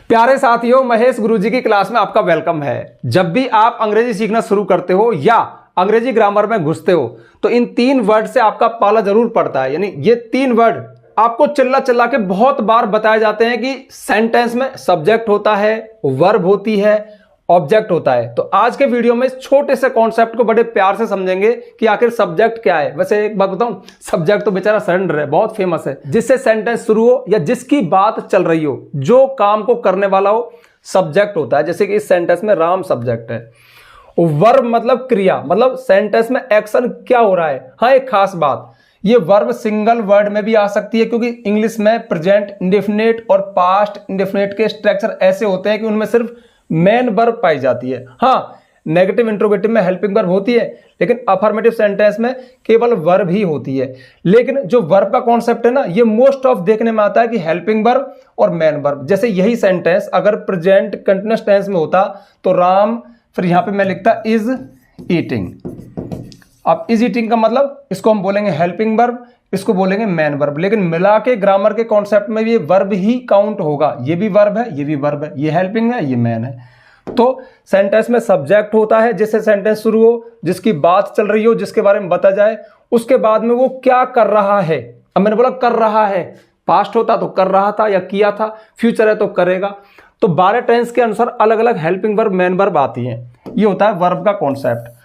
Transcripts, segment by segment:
प्यारे साथियों, महेश गुरुजी की क्लास में आपका वेलकम है। जब भी आप अंग्रेजी सीखना शुरू करते हो या अंग्रेजी ग्रामर में घुसते हो तो इन 3 वर्ड से आपका पाला जरूर पड़ता है। यानी ये 3 वर्ड आपको चिल्ला चिल्ला के बहुत बार बताए जाते हैं कि सेंटेंस में सब्जेक्ट होता है, वर्ब होती है, ऑब्जेक्ट होता है। तो आज के वीडियो में इस छोटे से कॉन्सेप्ट को बड़े प्यार से समझेंगे कि आखिर सब्जेक्ट क्या है। वैसे एक बात बताऊं, सब्जेक्ट तो बेचारा सरेंडर है, बहुत फेमस है। जिससे सेंटेंस शुरू हो या जिसकी बात चल रही हो, जो काम को करने वाला हो, सब्जेक्ट होता है। जैसे कि इस सेंटेंस में राम सब्जेक्ट है। वर्ब मतलब क्रिया, मतलब सेंटेंस में एक्शन क्या हो रहा है। हाँ, एक खास बात, ये वर्ब सिंगल वर्ड में भी आ सकती है क्योंकि इंग्लिश में प्रेजेंट इंडेफिनिट और पास्ट इंडेफिनिट के स्ट्रक्चर ऐसे होते हैं कि उनमें सिर्फ मेन वर्ब पाई जाती है। हाँ, नेगेटिव इंट्रोगेटिव में हेल्पिंग वर्ब होती है, लेकिन अफर्मेटिव सेंटेंस में केवल वर्ब ही होती है। लेकिन जो वर्ब का कॉन्सेप्ट है ना, ये मोस्ट ऑफ देखने में आता है कि हेल्पिंग वर्ब और मेन वर्ब। जैसे यही सेंटेंस अगर प्रेजेंट कंटिन्यूअस टेंस में होता तो राम, फिर यहां पे मैं लिखता इज ईटिंग। अब इज ईटिंग का मतलब इसको हम बोलेंगे हेल्पिंग वर्ब, इसको बोलेंगे मेन वर्ब। लेकिन मिला के ग्रामर के कॉन्सेप्ट में ये वर्ब ही काउंट होगा। ये भी वर्ब है, ये भी वर्ब है, ये हेल्पिंग है, ये मेन है। तो सेंटेंस में सब्जेक्ट होता है जिससे सेंटेंस शुरू हो, जिसकी बात चल रही हो, जिसके बारे में बता जाए। उसके बाद में वो क्या कर रहा है। अब मैंने बोला कर रहा है, पास्ट होता तो कर रहा था या किया था, फ्यूचर है तो करेगा। तो 12 टेंस के अनुसार अलग अलग हेल्पिंग वर्ब, मेन वर्ब आती है। ये होता है वर्ब का कॉन्सेप्ट।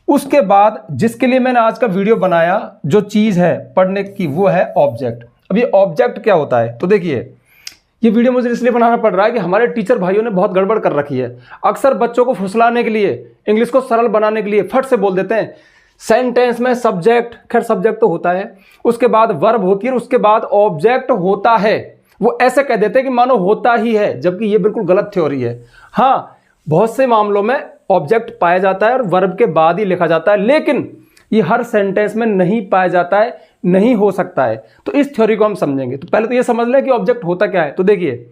उसके बाद जिसके लिए मैंने आज का वीडियो बनाया, जो चीज है पढ़ने की, वो है ऑब्जेक्ट। अब ये ऑब्जेक्ट क्या होता है, तो देखिए, ये वीडियो मुझे इसलिए बनाना पड़ रहा है कि हमारे टीचर भाइयों ने बहुत गड़बड़ कर रखी है। अक्सर बच्चों को फुसलाने के लिए, इंग्लिश को सरल बनाने के लिए फट से बोल देते हैं सेंटेंस में सब्जेक्ट, खैर सब्जेक्ट तो होता है, उसके बाद वर्ब होती है, उसके बाद ऑब्जेक्ट होता है। वो ऐसे कह देते हैं कि मानो होता ही है, जबकि ये बिल्कुल गलत थ्योरी है। हाँ, बहुत से मामलों में ऑब्जेक्ट पाया जाता है और वर्ब के बाद ही लिखा जाता है, लेकिन ये हर सेंटेंस में नहीं पाया जाता है, नहीं हो सकता है। तो इस थ्योरी को हम समझेंगे। तो पहले तो ये समझ लें कि ऑब्जेक्ट होता क्या है। तो देखिए,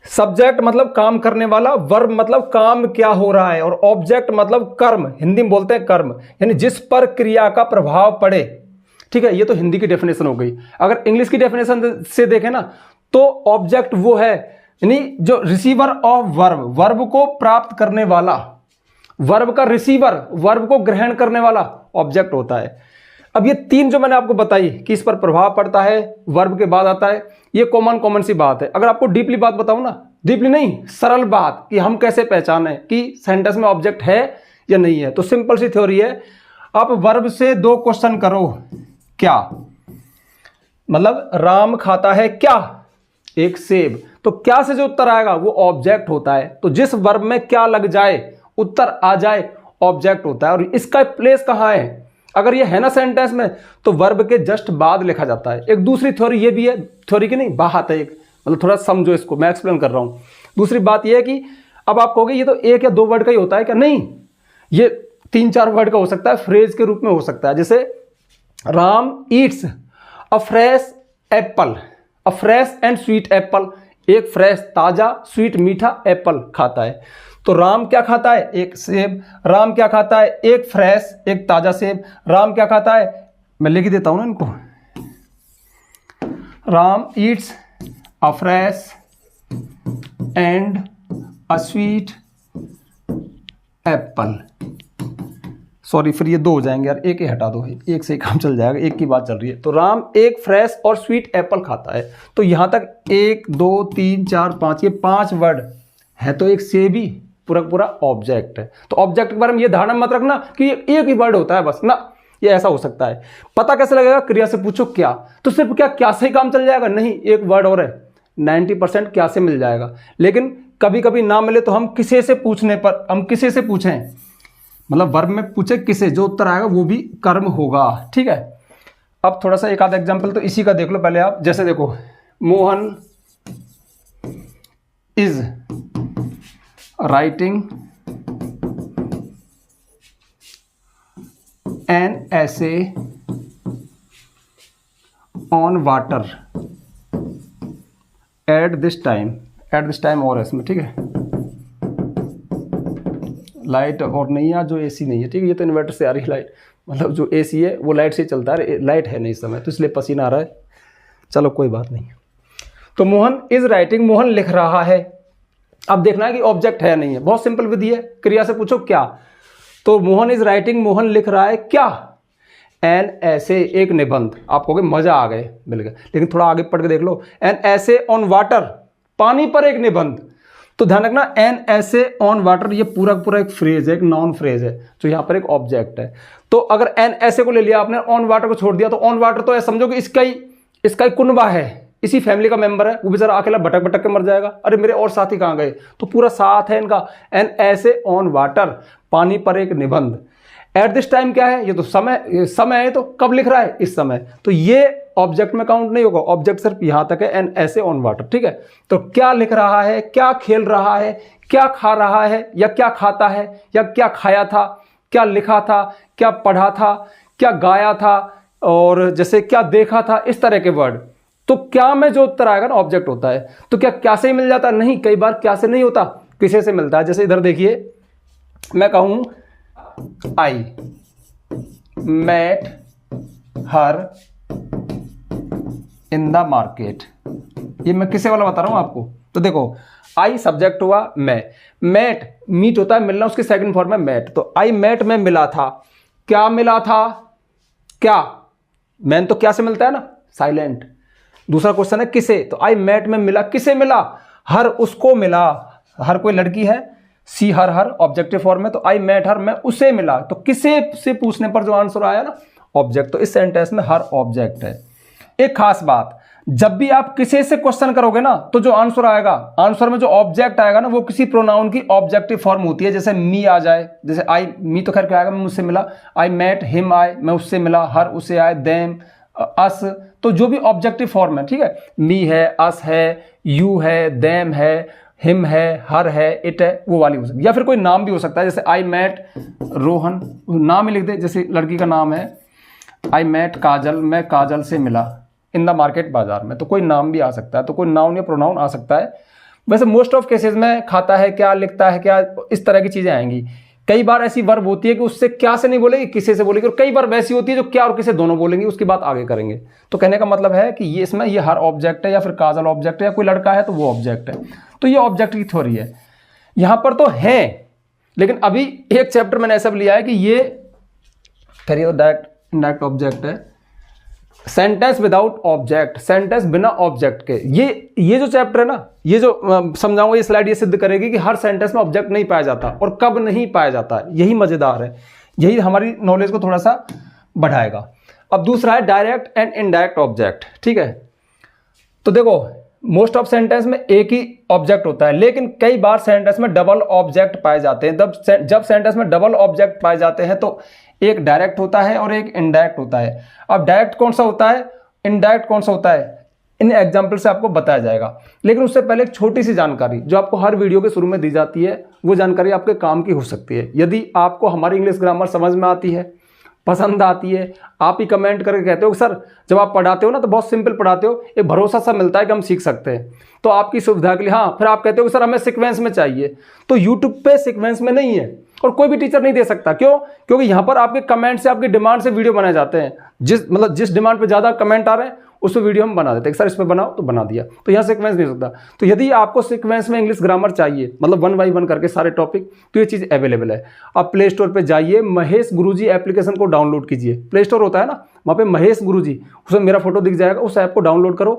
सब्जेक्ट मतलब काम करने वाला, वर्ब मतलब काम क्या हो रहा है, और ऑब्जेक्ट मतलब कर्म, हिंदी में बोलते हैं कर्म, यानी जिस पर क्रिया का प्रभाव पड़े। ठीक है, ये तो हिंदी की डेफिनेशन हो गई। अगर इंग्लिश की डेफिनेशन से देखें ना, तो ऑब्जेक्ट वो है, यानी जो रिसीवर ऑफ वर्ब, वर्ब को प्राप्त करने वाला, वर्ब का रिसीवर, वर्ब को ग्रहण करने वाला ऑब्जेक्ट होता है। अब ये 3 जो मैंने आपको बताई कि इस पर प्रभाव पड़ता है, वर्ब के बाद आता है, ये कॉमन सी बात है। अगर आपको डीपली बात बताऊं ना, डीपली नहीं, सरल बात, कि हम कैसे पहचाने कि सेंटेंस में ऑब्जेक्ट है या नहीं है, तो सिंपल सी थ्योरी है। आप वर्ब से 2 क्वेश्चन करो। क्या मतलब राम खाता है क्या, एक सेब, तो क्या से जो उत्तर आएगा वो ऑब्जेक्ट होता है। तो जिस वर्ब में क्या लग जाए, उत्तर आ जाए, ऑब्जेक्ट होता है। और इसका प्लेस कहां है, अगर ये है ना सेंटेंस में, तो वर्ब के जस्ट बाद लिखा जाता है। एक दूसरी थ्योरी ये भी है, थ्योरी की नहीं, बात है एक, मतलब थोड़ा समझो इसको, मैं एक्सप्लेन कर रहा हूं। दूसरी बात ये है कि अब आप कहोगे ये तो 1 या 2 वर्ड का ही होता है क्या, नहीं, ये 3-4 वर्ड का हो सकता है, फ्रेज के रूप में हो सकता है। जैसे Ram Yeats a fresh Apple, a fresh and sweet Apple, एक फ्रेश ताजा स्वीट मीठा एप्पल खाता है। तो राम क्या खाता है, एक सेब। राम क्या खाता है, एक फ्रेश, एक ताजा सेब। राम क्या खाता है, मैं लिख देता हूं ना इनको, Ram Yeats a fresh and a sweet Apple. Sorry, फिर ये 2 हो जाएंगे यार, एक ही हटा दो, एक से ही काम चल जाएगा, एक की बात चल रही है। तो राम एक फ्रेश और स्वीट एप्पल खाता है। तो यहां तक 1 2 3 4 5, ये 5 वर्ड है, तो एक सेब ही पूरा ऑब्जेक्ट है। तो ऑब्जेक्ट के बारे में ये धारणा मत रखना कि ये एक ही वर्ड होता है बस ना, ये ऐसा हो सकता है। पता कैसे लगेगा, क्रिया से पूछो क्या, तो सिर्फ क्या से ही काम चल जाएगा, नहीं, एक वर्ड और है, 90% क्या से मिल जाएगा। लेकिन कभी कभी ना मिले तो हम किसी से पूछने पर, हम किसी से पूछें, मतलब वर्ब में पूछे किसे, जो उत्तर आएगा वो भी कर्म होगा। ठीक है, अब थोड़ा सा एक आधा एग्जांपल तो इसी का देख लो पहले आप। जैसे देखो, Mohan is writing an essay on water at this time और इसमें, ठीक है, लाइट और नहीं है, जो एसी नहीं है, ठीक है, ये तो इन्वर्टर से आ रही है लाइट, मतलब जो एसी है वो लाइट से चलता है, लाइट है नहीं इस समय, तो इसलिए पसीना आ रहा है। चलो कोई बात नहीं। तो मोहन इज राइटिंग, मोहन लिख रहा है। अब देखना है कि ऑब्जेक्ट है नहीं है, बहुत सिंपल विधि है। क्रिया से पूछो क्या, तो मोहन इज राइटिंग, मोहन लिख रहा है क्या, एन ऐसे, एक निबंध। आप कहोगे मजा आ गए, मिल गए, लेकिन थोड़ा आगे पढ़ के देख लो। एन ऐसे ऑन वाटर, पानी पर एक निबंध। तो ध्यान रखना, एन ऐसे ऑन वाटर ये पूरा पूरा एक फ्रेज है, एक नाउन फ्रेज है, तो यहां पर एक ऑब्जेक्ट है। तो अगर एन ऐसे को ले लिया आपने, ऑन वाटर को छोड़ दिया, तो ऑन वाटर तो समझो कि इसका ही कुनबा है, इसी फैमिली का मेंबर है, वो बेचारा अकेला भटक भटक के मर जाएगा। अरे मेरे और साथी कहां गए, तो पूरा साथ है इनका। एन ऐसे ऑन वाटर, पानी पर एक निबंध। एट दिस टाइम क्या है, ये तो समय है, तो कब लिख रहा है, इस समय, तो ये ऑब्जेक्ट में काउंट नहीं होगा, ऑब्जेक्ट सिर्फ यहां तक है, एन ऐसे ऑन वाटर, ठीक है। तो क्या लिख रहा है, क्या खेल रहा है, क्या खा रहा है, या क्या खाता है, या क्या खाया था, क्या लिखा था, क्या पढ़ा था, क्या गाया था, और जैसे क्या देखा था, इस तरह के वर्ड। तो क्या में जो उत्तर आएगा ना ऑब्जेक्ट होता है। तो क्या से ही मिल जाता, नहीं, कई बार क्या से नहीं होता, किसे से मिलता है। जैसे इधर देखिए, मैं कहूं I met her in the market, ये मैं किसे वाला बता रहा हूं आपको। तो देखो, आई सब्जेक्ट हुआ, मैं, मेट मीट होता है मिलना, उसकी सेकंड फॉर्म है मेट। तो आई मेट में मिला था, क्या मिला था, क्या, मैन तो क्या से मिलता है ना, साइलेंट। दूसरा क्वेश्चन है किसे, तो आई मेट में मिला, किसे मिला, हर उसको मिला, हर कोई लड़की है, सी हर ऑब्जेक्टिव फॉर्म में, तो आई मेट हर मैं उसे मिला। तो किसे से पूछने पर जो आंसर आया ना ऑब्जेक्ट, तो इस सेंटेंस में हर ऑब्जेक्ट है। एक खास बात, जब भी आप किसे से क्वेश्चन करोगे ना, तो जो आंसर आएगा, आंसर में जो ऑब्जेक्ट आएगा ना, वो किसी प्रोनाउन की ऑब्जेक्टिव फॉर्म होती है। जैसे मी आ जाए, जैसे आई, मी तो खैर क्या आएगा, मैं मुझसे मिला, आई मेट हिम, आए मैं उससे मिला, हर उसे आए, देम अस, तो जो भी ऑब्जेक्टिव फॉर्म है, ठीक है, मी है, अस है, यू है, देम है, हिम है, हर है, इट है, वो वाली हो सकती है। या फिर कोई नाम भी हो सकता है, जैसे आई मेट रोहन, नाम ही लिख दे, जैसे लड़की का नाम है आई मेट काजल, मैं काजल से मिला इन द मार्केट, बाजार में, तो कोई नाम भी आ सकता है, तो कोई नाउन या प्रोनाउन आ सकता है। वैसे मोस्ट ऑफ केसेस में खाता है क्या, लिखता है क्या, इस तरह की चीजें आएंगी। कई बार ऐसी वर्ब होती है कि उससे क्या से नहीं बोलेगी, किसे से बोलेगी, और कई बार वैसी होती है जो क्या और किसे दोनों बोलेंगी, उसकी बात आगे करेंगे। तो कहने का मतलब है कि ये इसमें ये हर ऑब्जेक्ट है, या फिर काजल ऑब्जेक्ट है, या कोई लड़का है तो वो ऑब्जेक्ट है। तो ये ऑब्जेक्ट की थ्योरी है। यहां पर तो है, लेकिन अभी एक चैप्टर मैंने ऐसा लिया है कि ये डायरेक्ट ऑब्जेक्ट है, सेंटेंस विदाउट ऑब्जेक्ट, सेंटेंस बिना ऑब्जेक्ट के। ये जो चैप्टर है ना, ये जो समझाऊंगा, ये स्लाइड ये सिद्ध करेगी कि हर सेंटेंस में ऑब्जेक्ट नहीं पाया जाता और कब नहीं पाया जाता। यही मजेदार है, यही हमारी नॉलेज को थोड़ा सा बढ़ाएगा। अब दूसरा है डायरेक्ट एंड इनडायरेक्ट ऑब्जेक्ट, ठीक है। तो देखो, मोस्ट ऑफ सेंटेंस में एक ही ऑब्जेक्ट होता है, लेकिन कई बार सेंटेंस में डबल ऑब्जेक्ट पाए जाते हैं। जब सेंटेंस में डबल ऑब्जेक्ट पाए जाते हैं, तो एक डायरेक्ट होता है और एक इनडायरेक्ट होता है। अब डायरेक्ट कौन सा होता है, इनडायरेक्ट कौन सा होता है, इन एग्जाम्पल से आपको बताया जाएगा। लेकिन उससे पहले एक छोटी सी जानकारी जो आपको हर वीडियो के शुरू में दी जाती है, वो जानकारी आपके काम की हो सकती है। यदि आपको हमारी इंग्लिश ग्रामर समझ में आती है, पसंद आती है, आप ही कमेंट करके कहते हो कि सर जब आप पढ़ाते हो ना तो बहुत सिंपल पढ़ाते हो, एक भरोसा सा मिलता है कि हम सीख सकते हैं, तो आपकी सुविधा के लिए, हाँ, फिर आप कहते हो कि सर हमें सीक्वेंस में चाहिए, तो यूट्यूब पे सीक्वेंस में नहीं है और कोई भी टीचर नहीं दे सकता। क्यों? क्योंकि यहाँ पर आपके कमेंट से, आपकी डिमांड से वीडियो बनाए जाते हैं। जिस डिमांड पे ज़्यादा कमेंट आ रहे हैं उस पर वीडियो हम बना देते हैं। सर इस पर बनाओ, तो बना दिया। तो यहाँ सीक्वेंस नहीं हो सकता। तो यदि आपको सीक्वेंस में इंग्लिश ग्रामर चाहिए, मतलब 1 बाई 1 करके सारे टॉपिक, तो ये चीज़ अवेलेबल है। आप प्ले स्टोर पर जाइए, महेश गुरुजी एप्लीकेशन को डाउनलोड कीजिए। प्ले स्टोर होता है ना, वहाँ पे महेश गुरुजी, उसमें मेरा फोटो दिख जाएगा, उस ऐप को डाउनलोड करो,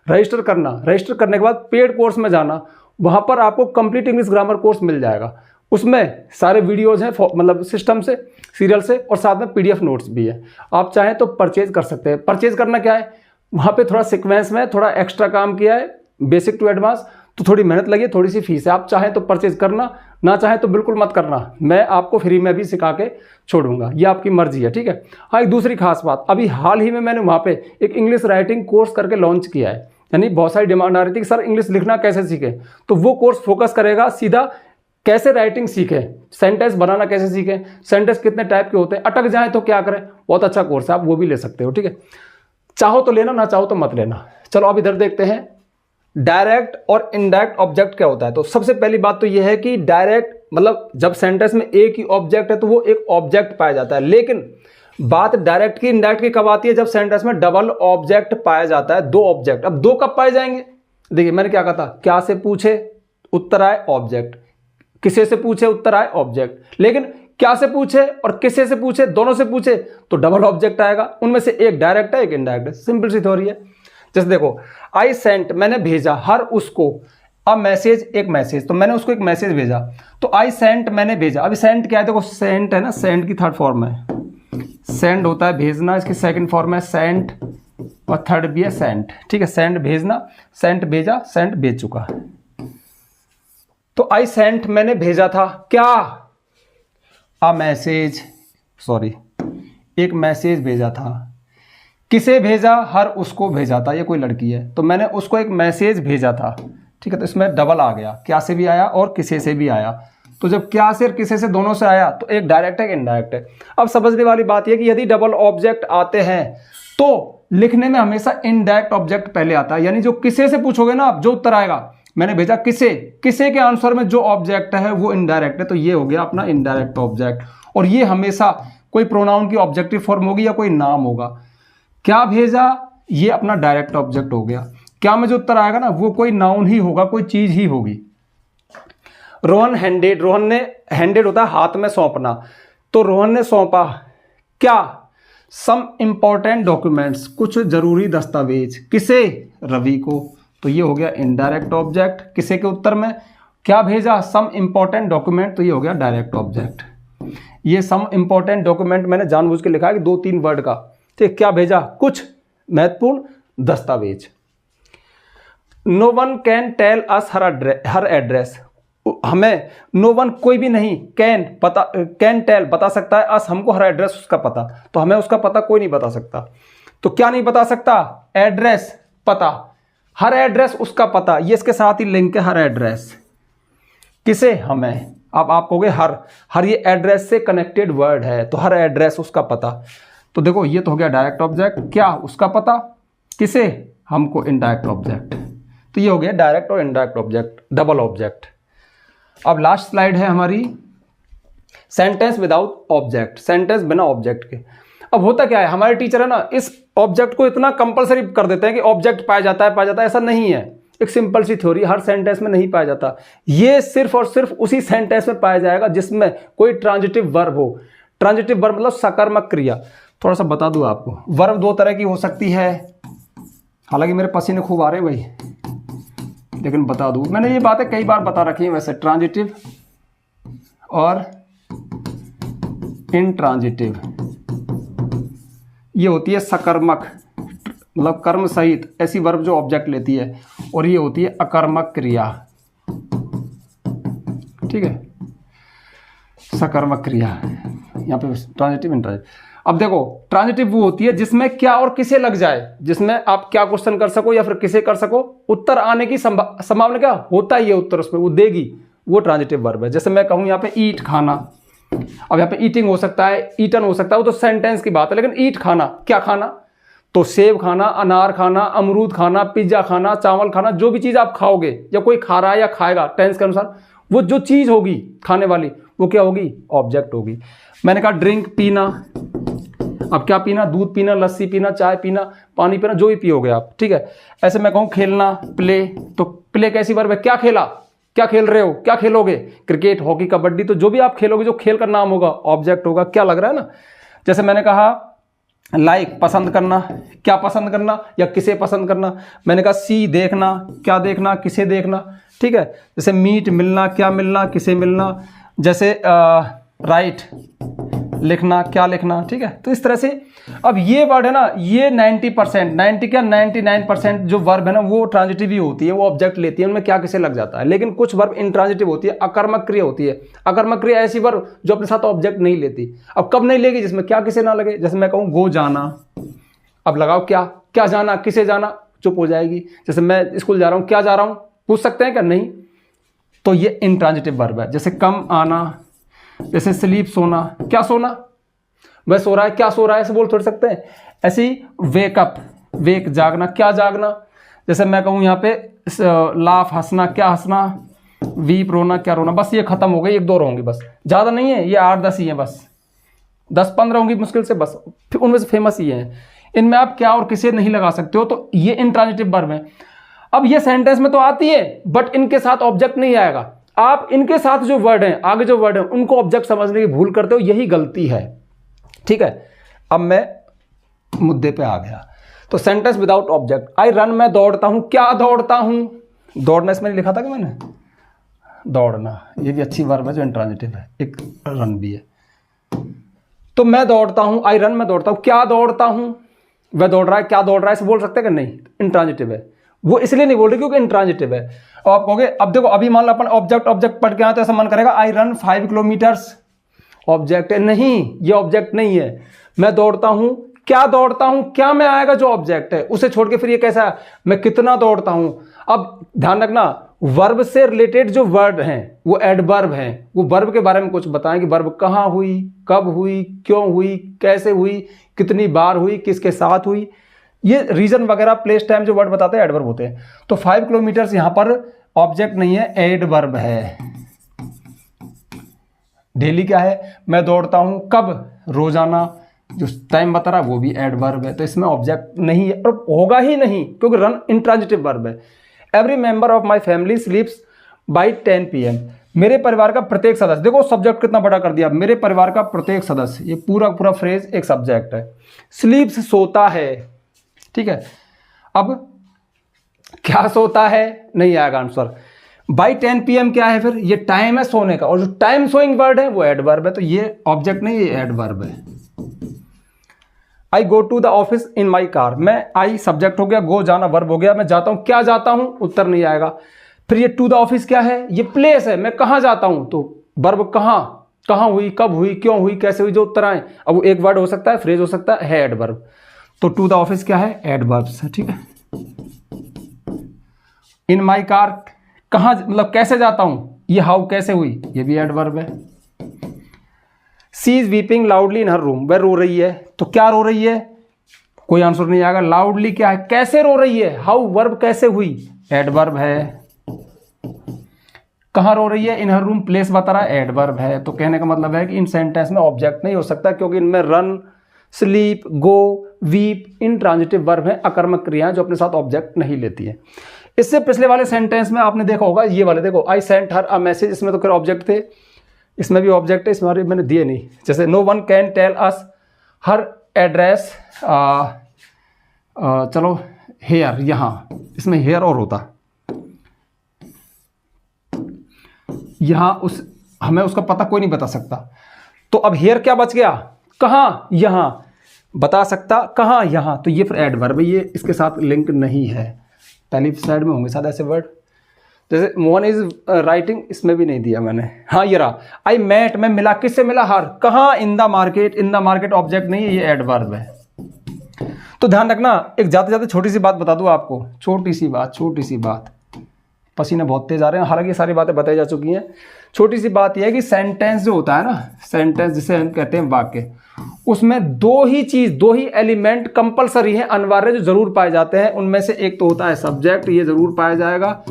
रजिस्टर करना। रजिस्टर करने के बाद पेड कोर्स में जाना, वहाँ पर आपको कंप्लीट इंग्लिश ग्रामर कोर्स मिल जाएगा। उसमें सारे वीडियोज हैं, मतलब सिस्टम से, सीरियल से, और साथ में PDF नोट्स भी है। आप चाहें तो परचेज कर सकते हैं। परचेज करना क्या है, वहाँ पे थोड़ा सीक्वेंस में थोड़ा एक्स्ट्रा काम किया है, बेसिक टू एडवांस, तो थोड़ी मेहनत लगी, थोड़ी सी फीस है। आप चाहें तो परचेज करना, ना चाहें तो बिल्कुल मत करना। मैं आपको फ्री में भी सिखा के छोड़ूंगा, ये आपकी मर्जी है, ठीक है। हाँ, एक दूसरी खास बात, अभी हाल ही में मैंने वहाँ पे एक इंग्लिश राइटिंग कोर्स करके लॉन्च किया है। यानी बहुत सारी डिमांड आ रही थी कि सर इंग्लिश लिखना कैसे सीखें, तो वो कोर्स फोकस करेगा सीधा कैसे राइटिंग सीखें, सेंटेंस बनाना कैसे सीखें, सेंटेंस कितने टाइप के होते हैं, अटक जाए तो क्या करें। बहुत अच्छा कोर्स है, आप वो भी ले सकते हो, ठीक है। चाहो तो लेना, ना चाहो तो मत लेना। चलो अब इधर देखते हैं डायरेक्ट और इनडायरेक्ट ऑब्जेक्ट क्या होता है। तो सबसे पहली बात तो यह है कि डायरेक्ट मतलब जब सेंटेंस में एक ही ऑब्जेक्ट है तो वो एक ऑब्जेक्ट पाया जाता है। लेकिन बात डायरेक्ट की, इनडायरेक्ट की कब आती है, जब सेंटेंस में डबल ऑब्जेक्ट पाया जाता है, 2 ऑब्जेक्ट। अब 2 कब पाए जाएंगे, देखिए मैंने क्या कहा था, क्या से पूछे उत्तर आए ऑब्जेक्ट, किसे से पूछे उत्तर आए ऑब्जेक्ट। लेकिन क्या से पूछे और किसे से पूछे, दोनों से पूछे तो डबल ऑब्जेक्ट आएगा। उनमें से एक डायरेक्ट है एक इनडायरेक्ट है, सिंपल सी थ्योरी है। जैसे देखो, आई सेंट मैंने भेजा हर उसको अ मैसेज, एक मैसेज, तो मैंने उसको एक मैसेज भेजा, तो आई सेंट मैंने भेजा। अभी सेंट क्या है, देखो सेंट है ना, सेंट की थर्ड फॉर्म है, सेंड होता है भेजना, इसकी सेकंड फॉर्म है सेंट और थर्ड भी है सेंट। ठीक है, सेंड भेजना, सेंट भेजा, सेंट भेज चुका। तो आई सेंट मैंने भेजा था क्या, अ मैसेज, सॉरी एक मैसेज भेजा था। किसे भेजा, हर उसको भेजा था, ये कोई लड़की है तो मैंने उसको एक मैसेज भेजा था। ठीक है, तो इसमें डबल आ गया, क्या से भी आया और किसे से भी आया। तो जब क्या से और किसे से दोनों से आया तो एक डायरेक्ट है एक इनडायरेक्ट है। अब समझने वाली बात यह कि यदि डबल ऑब्जेक्ट आते हैं तो लिखने में हमेशा इनडायरेक्ट ऑब्जेक्ट पहले आता है, यानी जो किसे से पूछोगे ना आप, जो उत्तर आएगा, मैंने भेजा किसे, किसे के आंसर में जो ऑब्जेक्ट है वो इनडायरेक्ट है, तो ये हो गया अपना इनडायरेक्ट ऑब्जेक्ट। और ये हमेशा कोई प्रोनाउन की ऑब्जेक्टिव फॉर्म होगी या कोई नाम होगा। क्या भेजा, ये अपना डायरेक्ट ऑब्जेक्ट हो गया। क्या में जो उत्तर आएगा ना वो कोई नाउन ही होगा, कोई चीज ही होगी। रोहन हैंडेड, रोहन ने, हैंडेड होता है हाथ में सौंपना, तो रोहन ने सौंपा क्या, सम इंपॉर्टेंट डॉक्यूमेंट्स, कुछ जरूरी दस्तावेज, किसे, रवि को, तो ये हो गया इनडायरेक्ट ऑब्जेक्ट। किसे के उत्तर में क्या भेजा, सम इंपॉर्टेंट डॉक्यूमेंट, तो ये हो गया डायरेक्ट ऑब्जेक्ट। ये सम इंपॉर्टेंट डॉक्यूमेंट मैंने जानबूझ के लिखा है कि 2-3 वर्ड का। ठीक, क्या भेजा, कुछ महत्वपूर्ण दस्तावेज। No one can tell us her address, हमें नो वन कोई भी नहीं, कैन टेल बता सकता है, अस हमको, हर एड्रेस उसका पता, तो हमें उसका पता कोई नहीं बता सकता। तो क्या नहीं बता सकता, एड्रेस, पता, हर एड्रेस उसका पता, ये इसके साथ ही लिंक है, हर एड्रेस। किसे, हमें। अब आप कहोगे हर ये एड्रेस से कनेक्टेड वर्ड है, तो हर एड्रेस उसका पता, तो देखो ये तो हो गया डायरेक्ट ऑब्जेक्ट, क्या उसका पता, किसे, हमको, इनडायरेक्ट ऑब्जेक्ट। तो ये हो गया डायरेक्ट और इनडायरेक्ट ऑब्जेक्ट, डबल ऑब्जेक्ट। अब लास्ट स्लाइड है हमारी सेंटेंस विदाउट ऑब्जेक्ट, सेंटेंस बिना ऑब्जेक्ट के। अब होता क्या है, हमारे टीचर है ना इस ऑब्जेक्ट को इतना कंपलसरी कर देते हैं कि ऑब्जेक्ट पाया जाता है, ऐसा नहीं है। एक सिंपल सी थ्योरी, हर सेंटेंस में नहीं पाया जाता, ये सिर्फ और सिर्फ उसी सेंटेंस में पाया जाएगा जिसमें कोई ट्रांजिटिव वर्ब हो। ट्रांजिटिव वर्ब मतलब सकर्मक क्रिया। थोड़ा सा बता दूं आपको, वर्ब 2 तरह की हो सकती है, हालांकि मेरे पसीने खूब आ रहे हैं भाई, लेकिन बता दूं, मैंने ये बातें कई बार बता रखी हैं वैसे, ट्रांजिटिव और इंट्रांजिटिव। ये होती है सकर्मक, मतलब कर्म सहित ऐसी वर्ब जो ऑब्जेक्ट लेती है, और ये होती है अकर्मक क्रिया। ठीक है, सकर्मक क्रिया, यहाँ पे ट्रांजिटिव इंट्रांजिटिव। अब देखो, ट्रांजिटिव वो होती है जिसमें क्या और किसे लग जाए, जिसमें आप क्या क्वेश्चन कर सको या फिर किसे कर सको, उत्तर आने की संभावना क्या होता ही है, उत्तर उसमें वो देगी, वो ट्रांजिटिव वर्ब है। जैसे मैं कहूँ यहाँ पे ईट खाना, अब यहाँ पे ईटिंग हो सकता है, ईटन हो सकता है, वो तो सेंटेंस की बात है, लेकिन ईट खाना, क्या खाना, तो सेब खाना, अनार खाना, अमरूद खाना, पिज्जा खाना, चावल खाना, जो भी चीज़ आप खाओगे या कोई खा रहा है या खाएगा टेंस के अनुसार, वो जो चीज़ होगी खाने वाली वो क्या होगी, ऑब्जेक्ट होगी। मैंने कहा ड्रिंक, पीना, अब क्या पीना, दूध पीना, लस्सी पीना, चाय पीना, पानी पीना, जो भी पियोगे आप। ठीक है, ऐसे मैं कहूँ खेलना, प्ले, तो प्ले कैसी वर्ब है, क्या खेला, क्या खेल रहे हो, क्या खेलोगे, क्रिकेट, हॉकी, कबड्डी, तो जो भी आप खेलोगे, जो खेल का नाम होगा ऑब्जेक्ट होगा। क्या लग रहा है ना। जैसे मैंने कहा लाइक, पसंद करना, क्या पसंद करना या किसे पसंद करना। मैंने कहा सी, देखना, क्या देखना, किसे देखना। ठीक है, जैसे मीट, मिलना, क्या मिलना, किसे मिलना। जैसे राइट, लिखना, क्या लिखना। ठीक है, तो इस तरह से अब ये वर्ड है ना, ये 90%, 90 क्या 99% जो वर्ब है ना वो ट्रांजिटिव ही होती है, वो ऑब्जेक्ट लेती है, उनमें क्या किसे लग जाता है। लेकिन कुछ वर्ब इंट्रांजिटिव होती है, अकर्मक क्रिया होती है। अकर्मक क्रिया ऐसी वर्ब जो अपने साथ ऑब्जेक्ट नहीं लेती। अब कब नहीं लेगी, जिसमें क्या किसे ना लगे। जैसे मैं कहूँ गो, जाना, अब लगाओ क्या, क्या जाना, किसे जाना, चुप हो जाएगी। जैसे मैं स्कूल जा रहा हूँ, क्या जा रहा हूँ, पूछ सकते हैं क्या, नहीं, तो ये इंट्रांजिटिव वर्ब है। जैसे कम, आना, जैसे स्लीप, सोना, क्या सोना, वह सो रहा है, क्या सो रहा है, ऐसे बोल थोड़ सकते हैं। ऐसी वेकअप, वेक, जागना, क्या जागना। जैसे मैं कहूँ यहाँ पे लाफ, हंसना, क्या हंसना, वीप, रोना, क्या रोना। बस ये खत्म हो गई, 1-2 होंगी बस, ज़्यादा नहीं है, ये 8-10 ही है बस, 10-15 होंगी मुश्किल से बस, उनमें से फेमस ही है। इनमें आप क्या और किसे नहीं लगा सकते हो, तो ये इंट्रांजिटिव वर्ब है। अब ये सेंटेंस में तो आती है बट इनके साथ ऑब्जेक्ट नहीं आएगा। आप इनके साथ जो वर्ड हैं, आगे जो वर्ड हैं, उनको ऑब्जेक्ट समझने की भूल करते हो, यही गलती है। ठीक है, अब मैं मुद्दे पे आ गया। तो sentence without object, I run, मैं दौड़ता हूं। क्या दौड़ता हूं? दौड़ना इसमें लिखा था कि मैंने, दौड़ना, ये भी अच्छी वर्ब है जो इंट्रांजिटिव है, एक रन भी है। तो मैं दौड़ता हूं, आई रन, मैं दौड़ता हूं। क्या दौड़ता हूं? वह दौड़ रहा है। क्या दौड़ रहा है इसे बोल सकते हैं कि नहीं? इंट्रांजिटिव है, वो इसलिए नहीं बोल रही क्योंकि इंट्रांजिटिव है। और आप कहोगे, अब देखो, अभी मान लो अपन ऑब्जेक्ट ऑब्जेक्ट पढ़ के आए तो ऐसा मन करेगा आई रन 5 किलोमीटर्स, ऑब्जेक्ट है। नहीं, ये ऑब्जेक्ट नहीं है। मैं दौड़ता हूं, क्या दौड़ता हूं, क्या में आएगा जो ऑब्जेक्ट है, उसे छोड़ के फिर ये कैसा है, मैं कितना दौड़ता हूं। अब ध्यान रखना, वर्ब से रिलेटेड जो वर्ड हैं वो एडवर्ब हैं। वो वर्ब के बारे में कुछ बताएं कि वर्ब कहां हुई, कब हुई, क्यों हुई, कैसे हुई, कितनी बार हुई, किसके साथ हुई, ये रीजन वगैरह, प्लेस टाइम जो वर्ड बताते हैं एडवर्ब होते हैं। तो 5 किलोमीटर्स यहां पर ऑब्जेक्ट नहीं है, एडवर्ब है। डेली क्या है, मैं दौड़ता हूं, कब, रोजाना, जो टाइम बता रहा है वो भी एडवर्ब है। तो इसमें ऑब्जेक्ट नहीं है और होगा ही नहीं क्योंकि रन इंट्रांजिटिव वर्ब है। Every member of my family स्लीप्स by 10 PM, मेरे परिवार का प्रत्येक सदस्य, देखो सब्जेक्ट कितना बड़ा कर दिया, मेरे परिवार का प्रत्येक सदस्य, ये पूरा पूरा फ्रेज एक सब्जेक्ट है। स्लीप्स, सोता है। ठीक है, अब क्या सोता है, नहीं आएगा आंसर। बाई 10 PM क्या है फिर, ये टाइम है सोने का, और जो टाइम सोइंग वर्ड है वो एडवर्ब है। तो ये ऑब्जेक्ट नहीं, ये एडवर्ब है। I go to the office in my car, मैं, आई सब्जेक्ट हो गया, गो जाना वर्ब हो गया, मैं जाता हूं, क्या जाता हूं, उत्तर नहीं आएगा। फिर ये टू द ऑफिस क्या है, ये प्लेस है, मैं कहां जाता हूं, तो वर्ब कहां, कहां हुई, कब हुई, क्यों हुई, कैसे हुई, जो उत्तर आए। अब वो एक वर्ड हो सकता है, फ्रेज हो सकता है एडवर्ब। तो टू द ऑफिस क्या है, एडवर्ब्स है। ठीक है, इन माई कार, कहां मतलब कैसे जाता हूं, ये हाउ कैसे हुई, ये भी एडवर्ब है। She is weeping loudly in her room, वह रो रही है। तो क्या रो रही है, कोई आंसर नहीं आएगा। लाउडली क्या है, कैसे रो रही है, हाउ वर्ब कैसे हुई, एडवर्ब है। कहां रो रही है, इन हर रूम, प्लेस बता रहा है, एडवर्ब है। तो कहने का मतलब है कि इन सेंटेंस में ऑब्जेक्ट नहीं हो सकता क्योंकि इनमें रन, स्लीप, गो, वीप इंट्रांजिटिव वर्ब है, अकर्मक क्रियाएं जो अपने साथ ऑब्जेक्ट नहीं लेती है। इससे पिछले वाले सेंटेंस में आपने देखा होगा, ये वाले देखो, I sent her a message, इसमें तो फिर ऑब्जेक्ट थे, इसमें भी ऑब्जेक्ट है, इसमें मैंने दिए नहीं। जैसे no one can tell us her address, चलो हेयर, यहाँ इसमें हेयर और होता, यहाँ उस हमें उसका पता कोई नहीं बता सकता। तो अब हेयर क्या बच गया, कहाँ, यहाँ बता सकता, कहाँ, यहाँ। तो ये फिर एडवर्ब है, ये इसके साथ लिंक नहीं है। पहली साइड में होंगे शायद ऐसे वर्ड, जैसे मोहन इज राइटिंग, इसमें भी नहीं दिया मैंने। हाँ ये रहा, आई मेट, मैं मिला, किससे मिला, हर, कहाँ, इन the market, in the market object नहीं है, ये एडवर्ब है। तो ध्यान रखना, एक जाते जाते छोटी सी बात बता दूं आपको, छोटी सी बात, पसीने बहुत तेज आ रहे हैं, हालांकि ये सारी बातें बताई जा चुकी हैं। छोटी सी बात यह है कि सेंटेंस जो होता है ना, सेंटेंस जिसे हम कहते हैं वाक्य, उसमें दो ही एलिमेंट कंपलसरी है, अनिवार्य, जो जरूर पाए जाते हैं। उनमें से एक तो होता है सब्जेक्ट, ये जरूर पाया जाएगा,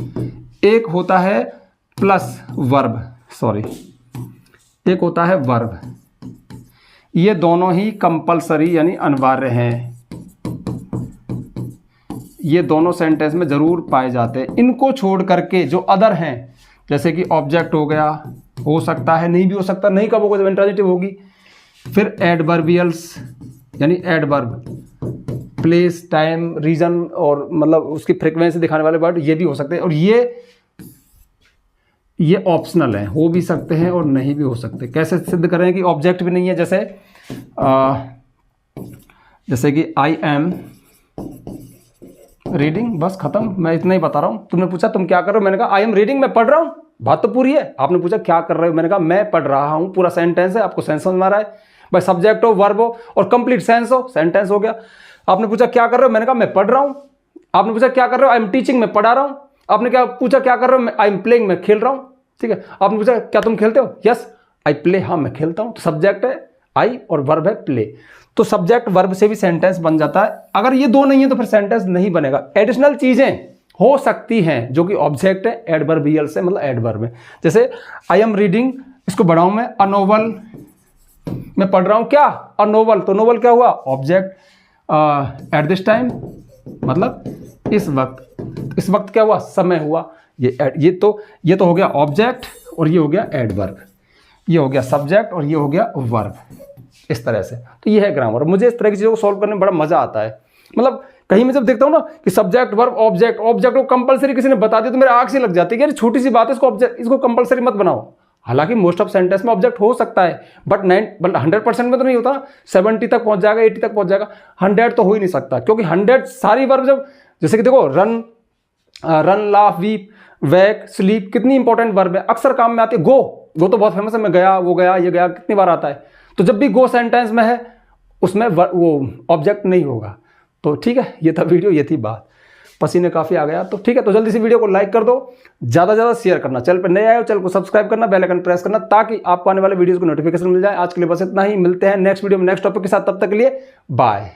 एक होता है प्लस वर्ब, एक होता है वर्ब। ये दोनों ही कंपलसरी यानी अनिवार्य हैं, ये दोनों सेंटेंस में जरूर पाए जाते हैं। इनको छोड़ करके जो अदर हैं, जैसे कि ऑब्जेक्ट हो गया, हो सकता है, नहीं भी हो सकता, नहीं कब होगा जब इंट्रांजिटिव होगी। फिर एडवर्बियल्स यानी एडवर्ब, प्लेस, टाइम, रीजन और मतलब उसकी फ्रीक्वेंसी दिखाने वाले वर्ड, ये भी हो सकते हैं। और ये ऑप्शनल है, हो भी सकते हैं और नहीं भी हो सकते। कैसे सिद्ध करें कि ऑब्जेक्ट भी नहीं है, जैसे कि आई एम रीडिंग, बस खत्म, मैं इतना ही बता रहा हूं। तुमने पूछा तुम क्या कर रहे हो, मैंने कहा आई एम रीडिंग, मैं पढ़ रहा हूं, बात तो पूरी है। आपने पूछा क्या कर रहे हो, मैंने कहा मैं पढ़ रहा हूं, पूरा सेंटेंस है, आपको सेंस समझ में आ रहा है भाई, सब्जेक्ट हो, वर्ब हो और कंप्लीट सेंस हो, सेंटेंस हो गया। आपने पूछा क्या कर रहे हो, मैंने कहा मैं पढ़ रहा हूं। आपने पूछा क्या कर रहे हो, आई एम टीचिंग, मैं पढ़ा रहा हूं। आपने क्या पूछा क्या कर रहे हो, आई एम प्लेइंग, मैं खेल रहा हूं। ठीक है, आपने पूछा क्या तुम खेलते हो, यस आई प्ले, हाँ मैं खेलता हूं। तो सब्जेक्ट है आई और वर्ब है प्ले, तो सब्जेक्ट वर्ब से भी सेंटेंस बन जाता है। अगर ये दो नहीं है तो फिर सेंटेंस नहीं बनेगा। एडिशनल चीजें हो सकती हैं जो कि ऑब्जेक्ट है एडवर्बियल से, मतलब एडवर्ब है। जैसे आई एम रीडिंग, इसको बढ़ाऊं मैं, अ नोवेल, मैं पढ़ रहा हूं क्या, अ नोवेल, तो नोवेल क्या हुआ, ऑब्जेक्ट। एट दिस टाइम मतलब इस वक्त क्या हुआ, समय हुआ। ये तो हो गया ऑब्जेक्ट और ये हो गया एडवर्ब, ये हो गया सब्जेक्ट और ये हो गया वर्ब, इस तरह से। तो ये है ग्रामर। मुझे इस तरह की चीज़ों को सॉल्व करने में बड़ा मजा आता है। मतलब कहीं मैं जब देखता हूँ ना कि सब्जेक्ट वर्ब ऑब्जेक्ट को कंपलसरी किसी ने बता दिया तो मेरे आंख से लग जाती है कि यार छोटी सी बात है, इसको कंपलसरी मत बनाओ। हालांकि मोस्ट ऑफ सेंटेंस में ऑब्जेक्ट हो सकता है, बट 100% में तो नहीं होता। 70 तक पहुंच जाएगा, 80 तक पहुंच जाएगा, 100 तो हो ही नहीं सकता, क्योंकि 100 सारी वर्ब जब, जैसे कि देखो रन, लाफ, वीप, वैक, स्लीप, कितनी इंपॉर्टेंट वर्ब है, अक्सर काम में आती है। गो तो बहुत फेमस है, मैं गया, वो गया, ये गया, कितनी बार आता है। तो जब भी गो सेंटेंस में है उसमें वो ऑब्जेक्ट नहीं होगा। तो ठीक है, ये था वीडियो, ये थी बात। पसीने काफ़ी आ गया, तो ठीक है, तो जल्दी से वीडियो को लाइक कर दो, ज़्यादा से ज़्यादा शेयर करना, चैनल पर नए आए हो चैनल को सब्सक्राइब करना, बेल आइकन प्रेस करना, ताकि आपको आने वाले वीडियोस को नोटिफिकेशन मिल जाए। आज के लिए बस इतना ही, मिलते हैं नेक्स्ट वीडियो में नेक्स्ट टॉपिक के साथ, तब तक के लिए बाय।